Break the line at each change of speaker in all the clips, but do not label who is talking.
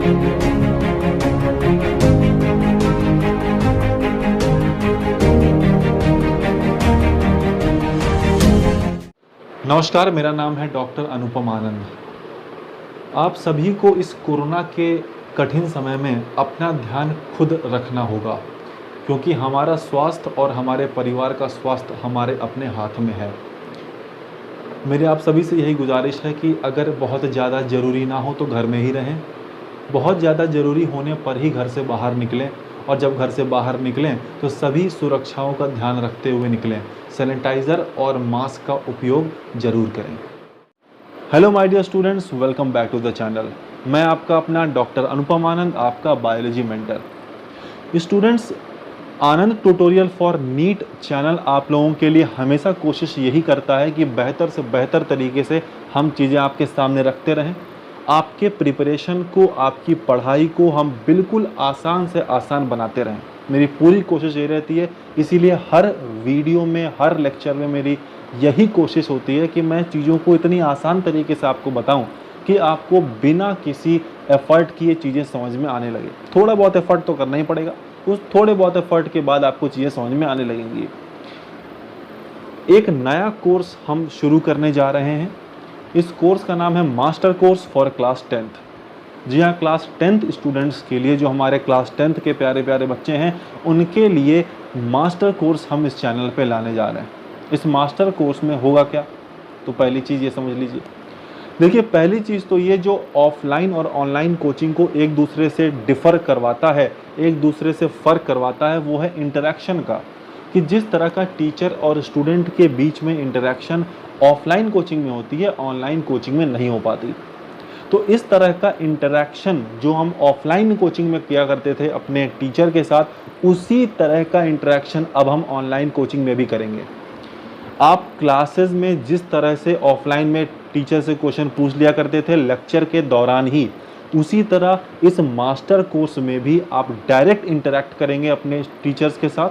नमस्कार, मेरा नाम है डॉक्टर अनुपम आनंद। आप सभी को इस कोरोना के कठिन समय में अपना ध्यान खुद रखना होगा, क्योंकि हमारा स्वास्थ्य और हमारे परिवार का स्वास्थ्य हमारे अपने हाथ में है। मेरी आप सभी से यही गुजारिश है कि अगर बहुत ज़्यादा ज़रूरी ना हो तो घर में ही रहें, बहुत ज़्यादा ज़रूरी होने पर ही घर से बाहर निकलें, और जब घर से बाहर निकलें तो सभी सुरक्षाओं का ध्यान रखते हुए निकलें। सैनिटाइज़र और मास्क का उपयोग ज़रूर करें। Hello my dear students, welcome back to the channel. मैं आपका अपना डॉक्टर अनुपम आनंद, आपका biology mentor. Students, Anand tutorial for NEET channel आप लोगों के लिए हमेशा कोशिश यही करता है कि बेहतर से बेहतर तरीके से हम चीज़ें आपके सामने रखते रहें। आपके प्रिपरेशन को, आपकी पढ़ाई को हम बिल्कुल आसान से आसान बनाते रहें। मेरी पूरी कोशिश ये रहती है, इसीलिए हर वीडियो में, हर लेक्चर में मेरी यही कोशिश होती है कि मैं चीज़ों को इतनी आसान तरीके से आपको बताऊं कि आपको बिना किसी एफ़र्ट किए चीज़ें समझ में आने लगे। थोड़ा बहुत एफ़र्ट तो करना ही पड़ेगा, उस थोड़े बहुत एफ़र्ट के बाद आपको चीज़ें समझ में आने लगेंगी। एक नया कोर्स हम शुरू करने जा रहे हैं। इस कोर्स का नाम है master course for class 10th। जी हाँ, क्लास 10th स्टूडेंट्स के लिए, जो हमारे क्लास 10th के प्यारे प्यारे बच्चे हैं, उनके लिए मास्टर कोर्स हम इस चैनल पे लाने जा रहे हैं। इस मास्टर कोर्स में होगा क्या, तो पहली चीज़ ये समझ लीजिए। देखिए, पहली चीज़ तो ये, जो ऑफलाइन और ऑनलाइन कोचिंग को एक दूसरे से डिफ़र करवाता है, एक दूसरे से फ़र्क करवाता है, वो है इंटरेक्शन का। कि जिस तरह का टीचर और स्टूडेंट के बीच में इंटरेक्शन ऑफलाइन कोचिंग में होती है, ऑनलाइन कोचिंग में नहीं हो पाती। तो इस तरह का इंटरेक्शन जो हम ऑफलाइन कोचिंग में किया करते थे अपने टीचर के साथ, उसी तरह का इंटरेक्शन अब हम ऑनलाइन कोचिंग में भी करेंगे। आप क्लासेस में जिस तरह से ऑफलाइन में टीचर से क्वेश्चन पूछ लिया करते थे लेक्चर के दौरान ही, उसी तरह इस मास्टर कोर्स में भी आप डायरेक्ट इंटरेक्ट करेंगे अपने टीचर्स के साथ,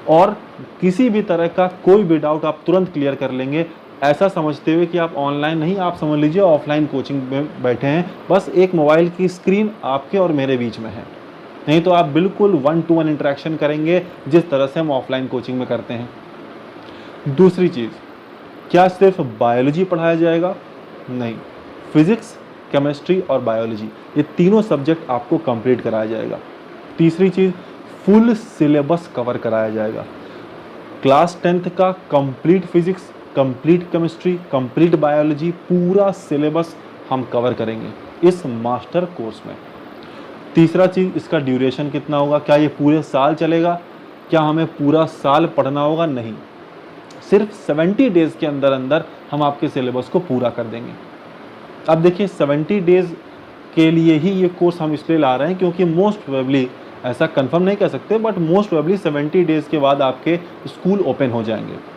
और किसी भी तरह का कोई भी डाउट आप तुरंत क्लियर कर लेंगे। ऐसा समझते हुए कि आप ऑनलाइन नहीं, आप समझ लीजिए ऑफलाइन कोचिंग में बैठे हैं, बस एक मोबाइल की स्क्रीन आपके और मेरे बीच में है। नहीं तो आप बिल्कुल 1-to-1 इंटरेक्शन करेंगे जिस तरह से हम ऑफलाइन कोचिंग में करते हैं। दूसरी चीज़, क्या सिर्फ बायोलॉजी पढ़ाया जाएगा? नहीं, फिजिक्स, केमिस्ट्री और बायोलॉजी, ये तीनों सब्जेक्ट आपको कंप्लीट कराया जाएगा। तीसरी चीज़, फुल सिलेबस कवर कराया जाएगा। क्लास 10th का complete physics, complete chemistry, complete biology, पूरा सिलेबस हम कवर करेंगे इस मास्टर कोर्स में। तीसरा चीज़, इसका ड्यूरेशन कितना होगा? क्या ये पूरे साल चलेगा? क्या हमें पूरा साल पढ़ना होगा? नहीं, सिर्फ 70 डेज़ के अंदर अंदर हम आपके सिलेबस को पूरा कर देंगे। अब देखिए, 70 डेज़ के लिए ही ये कोर्स हम इसलिए ला रहे हैं क्योंकि मोस्ट प्रोबेबली, ऐसा कंफर्म नहीं कह सकते, बट मोस्ट प्रोबेबली 70 डेज़ के बाद आपके स्कूल ओपन हो जाएंगे।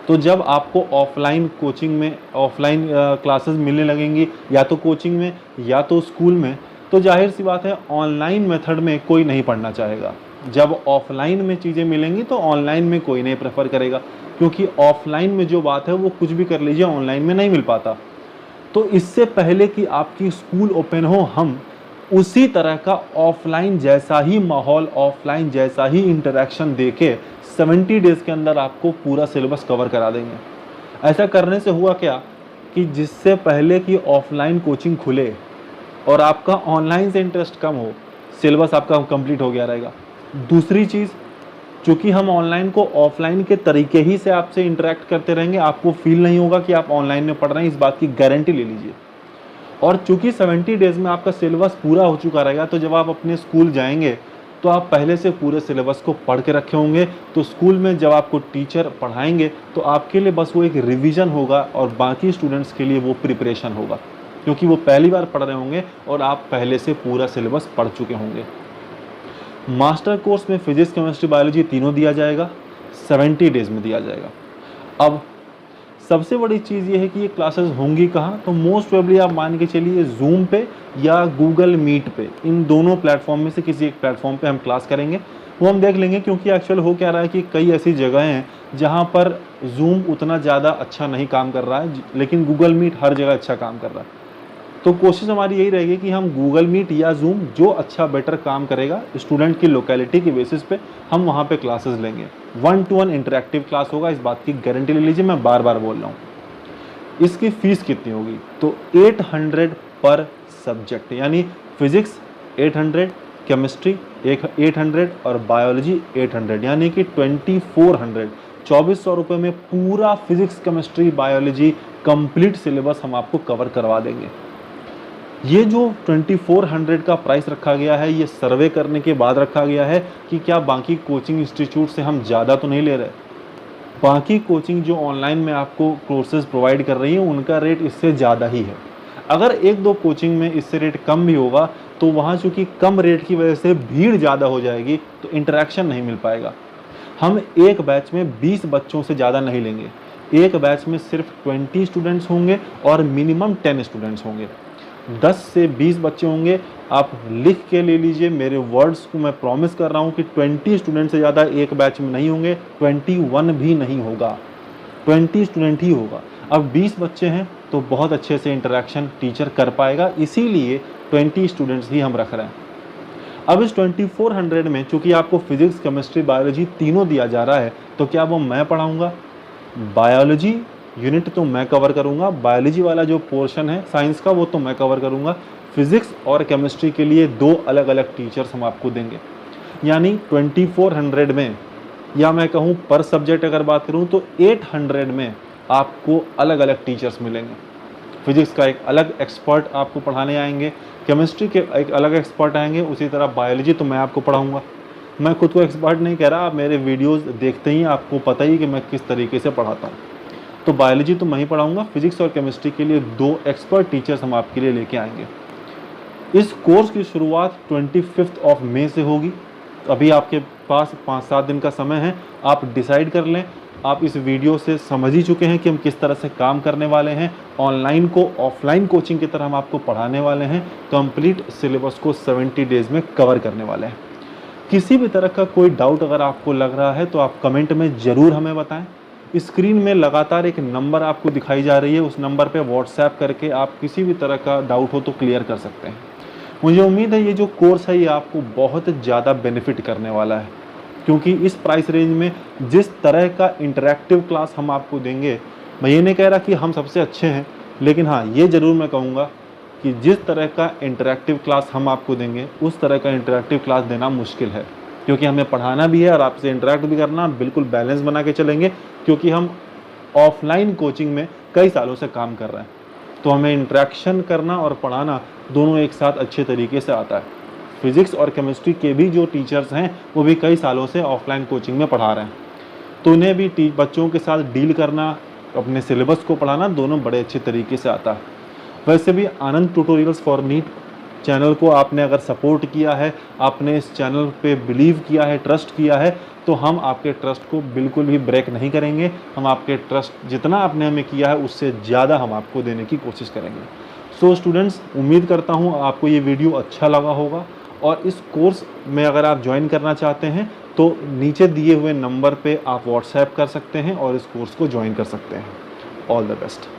तो जब आपको ऑफलाइन कोचिंग में, ऑफलाइन क्लासेस मिलने लगेंगी, या तो कोचिंग में या तो स्कूल में, तो जाहिर सी बात है ऑनलाइन मेथड में कोई नहीं पढ़ना चाहेगा। जब ऑफलाइन में चीज़ें मिलेंगी तो ऑनलाइन में कोई नहीं प्रेफर करेगा, क्योंकि ऑफलाइन में जो बात है वो कुछ भी कर लीजिए, ऑनलाइन में नहीं मिल पाता। तो इससे पहले कि आपकी स्कूल ओपन हो, हम उसी तरह का ऑफलाइन जैसा ही माहौल, ऑफलाइन जैसा ही इंटरेक्शन देके 70 डेज़ के अंदर आपको पूरा सिलेबस कवर करा देंगे। ऐसा करने से हुआ क्या कि जिससे पहले कि ऑफलाइन कोचिंग खुले और आपका ऑनलाइन से इंटरेस्ट कम हो, सिलेबस आपका कंप्लीट हो गया रहेगा। दूसरी चीज़, चूँकि हम ऑनलाइन को ऑफलाइन के तरीके ही से आपसे इंटरेक्ट करते रहेंगे, आपको फील नहीं होगा कि आप ऑनलाइन में पढ़ रहे हैं, इस बात की गारंटी ले लीजिए। और चूँकि 70 डेज़ में आपका सिलेबस पूरा हो चुका रहेगा, तो जब आप अपने स्कूल जाएंगे तो आप पहले से पूरे सिलेबस को पढ़ के रखे होंगे। तो स्कूल में जब आपको टीचर पढ़ाएंगे तो आपके लिए बस वो एक रिवीजन होगा, और बाकी स्टूडेंट्स के लिए वो प्रिपरेशन होगा, क्योंकि वो पहली बार पढ़ रहे होंगे और आप पहले से पूरा सिलेबस पढ़ चुके होंगे। मास्टर कोर्स में फिजिक्स, केमिस्ट्री, बायोलॉजी तीनों दिया जाएगा, 70 डेज़ में दिया जाएगा। अब सबसे बड़ी चीज़ ये है कि ये क्लासेस होंगी कहाँ, तो मोस्ट प्रोबेबली आप मान के चलिए जूम पे या गूगल मीट पे, इन दोनों प्लेटफॉर्म में से किसी एक प्लेटफॉर्म पे हम क्लास करेंगे। वो हम देख लेंगे, क्योंकि एक्चुअल हो क्या रहा है कि कई ऐसी जगह हैं जहाँ पर जूम उतना ज़्यादा अच्छा नहीं काम कर रहा है, लेकिन गूगल मीट हर जगह अच्छा काम कर रहा है। तो कोशिश हमारी यही रहेगी कि हम गूगल मीट या जूम जो अच्छा बेटर काम करेगा स्टूडेंट की लोकेलिटी के बेसिस पे हम वहाँ पे क्लासेस लेंगे। 1-to-1 इंटरेक्टिव क्लास होगा, इस बात की गारंटी ले लीजिए, मैं बार बार बोल रहा हूँ। इसकी फीस कितनी होगी? तो 800 पर सब्जेक्ट, यानी फिजिक्स 800, केमिस्ट्री 800 और बायोलॉजी 800, यानी कि 2400, 2400 रुपये में पूरा physics chemistry biology complete syllabus हम आपको कवर करवा देंगे। ये जो 2400 का प्राइस रखा गया है, ये सर्वे करने के बाद रखा गया है कि क्या बाकी कोचिंग इंस्टीट्यूट से हम ज़्यादा तो नहीं ले रहे। बाकी कोचिंग जो ऑनलाइन में आपको कोर्सेज प्रोवाइड कर रही है उनका रेट इससे ज़्यादा ही है। अगर एक दो कोचिंग में इससे रेट कम भी होगा तो वहाँ चूँकि कम रेट की वजह से भीड़ ज़्यादा हो जाएगी तो इंटरेक्शन नहीं मिल पाएगा। हम एक बैच में 20 बच्चों से ज़्यादा नहीं लेंगे। एक बैच में सिर्फ 20 स्टूडेंट्स होंगे और मिनिमम 10 स्टूडेंट्स होंगे। 10 से 20 बच्चे होंगे। आप लिख के ले लीजिए मेरे वर्ड्स को, मैं प्रॉमिस कर रहा हूँ कि 20 स्टूडेंट से ज़्यादा एक बैच में नहीं होंगे, 21 भी नहीं होगा, 20 स्टूडेंट ही होगा। अब 20 बच्चे हैं तो बहुत अच्छे से इंटरेक्शन टीचर कर पाएगा, इसीलिए 20 स्टूडेंट्स ही हम रख रहे हैं। अब इस 2400 में चूँकि आपको फिजिक्स केमिस्ट्री बायोलॉजी तीनों दिया जा रहा है, तो क्या वो मैं पढ़ाऊँगा? बायोलॉजी यूनिट तो मैं कवर करूंगा, बायोलॉजी वाला जो पोर्शन है साइंस का वो तो मैं कवर करूंगा। फिजिक्स और केमिस्ट्री के लिए 2 अलग अलग टीचर्स हम आपको देंगे, यानी 2400 में, या मैं कहूं पर सब्जेक्ट अगर बात करूं तो 800 में आपको अलग अलग टीचर्स मिलेंगे। फिजिक्स का एक अलग एक्सपर्ट आपको पढ़ाने आएंगे, केमिस्ट्री के एक अलग एक्सपर्ट आएंगे, उसी तरह बायोलॉजी तो मैं आपको पढ़ाऊँगा। मैं खुद को एक्सपर्ट नहीं कह रहा, आप मेरे वीडियोज़ देखते ही आपको पता ही कि मैं किस तरीके से पढ़ाता हूँ। तो बायोलॉजी तो मैं ही पढ़ाऊंगा, फिजिक्स और केमिस्ट्री के लिए 2 एक्सपर्ट टीचर्स हम आपके लिए लेके आएंगे। इस कोर्स की शुरुआत 25 मई से होगी। अभी आपके पास 5-7 दिन का समय है, आप डिसाइड कर लें। आप इस वीडियो से समझ ही चुके हैं कि हम किस तरह से काम करने वाले हैं। ऑनलाइन को ऑफलाइन कोचिंग की तरह हम आपको पढ़ाने वाले हैं। कंप्लीट सिलेबस को 70 डेज़ में कवर करने वाले हैं। किसी भी तरह का कोई डाउट अगर आपको लग रहा है तो आप कमेंट में ज़रूर हमें बताएं। स्क्रीन में लगातार एक नंबर आपको दिखाई जा रही है, उस नंबर पे व्हाट्सएप करके आप किसी भी तरह का डाउट हो तो क्लियर कर सकते हैं। मुझे उम्मीद है ये जो कोर्स है ये आपको बहुत ज़्यादा बेनिफिट करने वाला है, क्योंकि इस प्राइस रेंज में जिस तरह का इंटरेक्टिव क्लास हम आपको देंगे, मैं ये नहीं कह रहा कि हम सबसे अच्छे हैं, लेकिन हाँ ये ज़रूर मैं कहूँगा कि जिस तरह का इंटरेक्टिव क्लास हम आपको देंगे उस तरह का इंटरेक्टिव क्लास देना मुश्किल है, क्योंकि हमें पढ़ाना भी है और आपसे इंटरेक्ट भी करना। बिल्कुल बैलेंस बना के चलेंगे, क्योंकि हम ऑफलाइन कोचिंग में कई सालों से काम कर रहे हैं, तो हमें इंटरेक्शन करना और पढ़ाना दोनों एक साथ अच्छे तरीके से आता है। फिजिक्स और केमिस्ट्री के भी जो टीचर्स हैं वो भी कई सालों से ऑफलाइन कोचिंग में पढ़ा रहे हैं, तो उन्हें भी बच्चों के साथ डील करना, अपने सिलेबस को पढ़ाना दोनों बड़े अच्छे तरीके से आता है। वैसे भी आनंद ट्यूटोरियल्स फॉर नीट चैनल को आपने अगर सपोर्ट किया है, आपने इस चैनल पे बिलीव किया है, ट्रस्ट किया है, तो हम आपके ट्रस्ट को बिल्कुल भी ब्रेक नहीं करेंगे। हम आपके ट्रस्ट जितना आपने हमें किया है उससे ज़्यादा हम आपको देने की कोशिश करेंगे। सो स्टूडेंट्स, उम्मीद करता हूँ आपको ये वीडियो अच्छा लगा होगा, और इस कोर्स में अगर आप ज्वाइन करना चाहते हैं तो नीचे दिए हुए नंबर पे आप व्हाट्सएप कर सकते हैं और इस कोर्स को ज्वाइन कर सकते हैं। All the best.